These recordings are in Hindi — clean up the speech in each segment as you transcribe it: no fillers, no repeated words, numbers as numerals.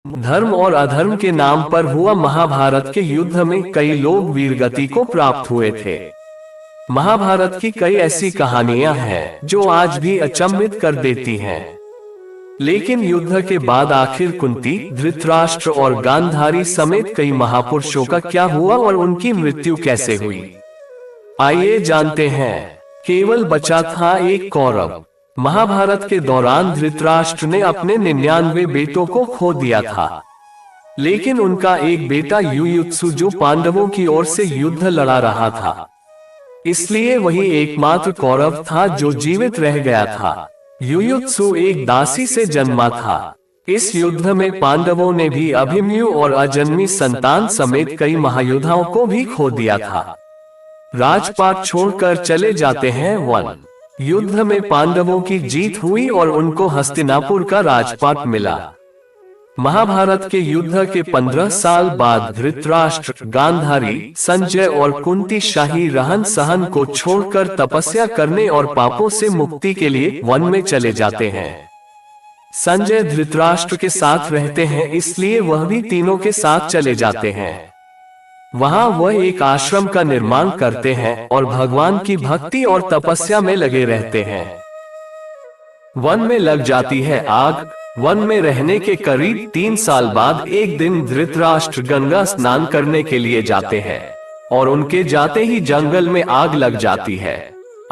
धर्म और अधर्म के नाम पर हुआ महाभारत के युद्ध में कई लोग वीरगति को प्राप्त हुए थे। महाभारत की कई ऐसी कहानियां हैं जो आज भी अचंभित कर देती हैं। लेकिन युद्ध के बाद आखिर कुंती, धृतराष्ट्र और गांधारी समेत कई महापुरुषों का क्या हुआ और उनकी मृत्यु कैसे हुई, आइए जानते हैं। केवल बचा था एक कौरव। महाभारत के दौरान धृतराष्ट्र ने अपने 99 बेटों को खो दिया था, लेकिन उनका एक बेटा युयुत्सु जो पांडवों की ओर से युद्ध लड़ा रहा था, इसलिए वही एकमात्र कौरव था जो जीवित रह गया था। युयुत्सु एक दासी से जन्मा था। इस युद्ध में पांडवों ने भी अभिमन्यु और अजन्मी संतान समेत कई महायोद्धाओं को भी खो दिया था। राजपाट छोड़कर चले जाते हैं वन। युद्ध में पांडवों की जीत हुई और उनको हस्तिनापुर का राजपाट मिला। महाभारत के युद्ध के 15 साल बाद धृतराष्ट्र, गांधारी, संजय और कुंती शाही रहन सहन को छोड़कर तपस्या करने और पापों से मुक्ति के लिए वन में चले जाते हैं। संजय धृतराष्ट्र के साथ रहते हैं, इसलिए वह भी तीनों के साथ चले जाते हैं। वहां वह एक आश्रम का निर्माण करते हैं और भगवान की भक्ति और तपस्या में लगे रहते हैं। वन में लग जाती है आग। वन में रहने के करीब 3 साल बाद एक दिन धृतराष्ट्र गंगा स्नान करने के लिए जाते हैं और उनके जाते ही जंगल में आग लग जाती है।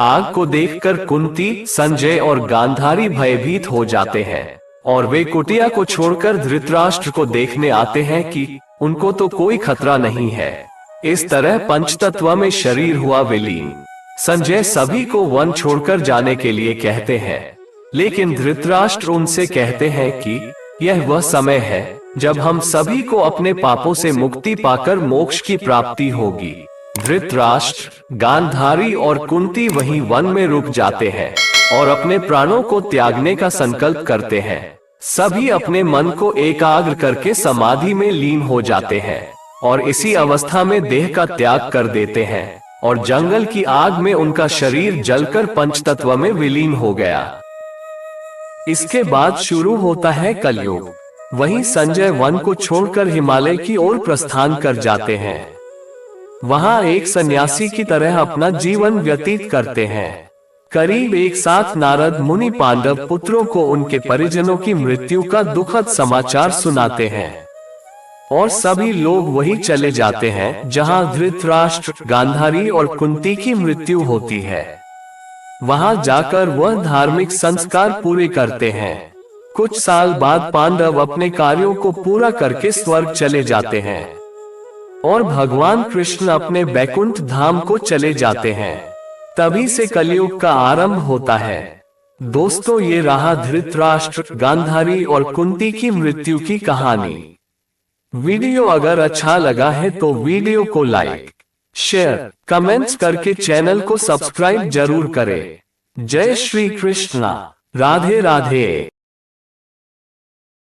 आग को देखकर कुंती, संजय और गांधारी भयभीत हो जाते हैं और वे कुटिया को छोड़कर धृतराष्ट्र को देखने आते हैं कि उनको तो कोई खतरा नहीं है। इस तरह पंचतत्व में शरीर हुआ विलीन। संजय सभी को वन छोड़कर जाने के लिए कहते हैं, लेकिन धृतराष्ट्र उनसे कहते हैं कि यह वह समय है जब हम सभी को अपने पापों से मुक्ति पाकर मोक्ष की प्राप्ति होगी। धृतराष्ट्र, गांधारी और कुंती वहीं वन में रुक जाते हैं और अपने प्राणों को त्यागने का संकल्प करते हैं। सभी अपने मन को एकाग्र करके समाधि में लीन हो जाते हैं और इसी अवस्था में देह का त्याग कर देते हैं और जंगल की आग में उनका शरीर जलकर पंचतत्व में विलीन हो गया। इसके बाद शुरू होता है कलयुग। वहीं संजय वन को छोड़कर हिमालय की ओर प्रस्थान कर जाते हैं। वहां एक सन्यासी की तरह अपना जीवन व्यतीत करते हैं। करीब एक साथ नारद मुनि पांडव पुत्रों को उनके परिजनों की मृत्यु का दुखद समाचार सुनाते हैं और सभी लोग वहीं चले जाते हैं जहां धृतराष्ट्र, गांधारी और कुंती की मृत्यु होती है। वहां जाकर वह धार्मिक संस्कार पूरे करते हैं। कुछ साल बाद पांडव अपने कार्यों को पूरा करके स्वर्ग चले जाते हैं और भगवान कृष्ण अपने बैकुंठ धाम को चले जाते हैं। तभी से कलयुग का आरंभ होता है। दोस्तों, ये रहा धृतराष्ट्र, गांधारी और कुंती की मृत्यु की कहानी। वीडियो अगर अच्छा लगा है तो वीडियो को लाइक, शेयर, कमेंट्स करके चैनल को सब्सक्राइब जरूर करें। जय श्री कृष्णा। राधे राधे।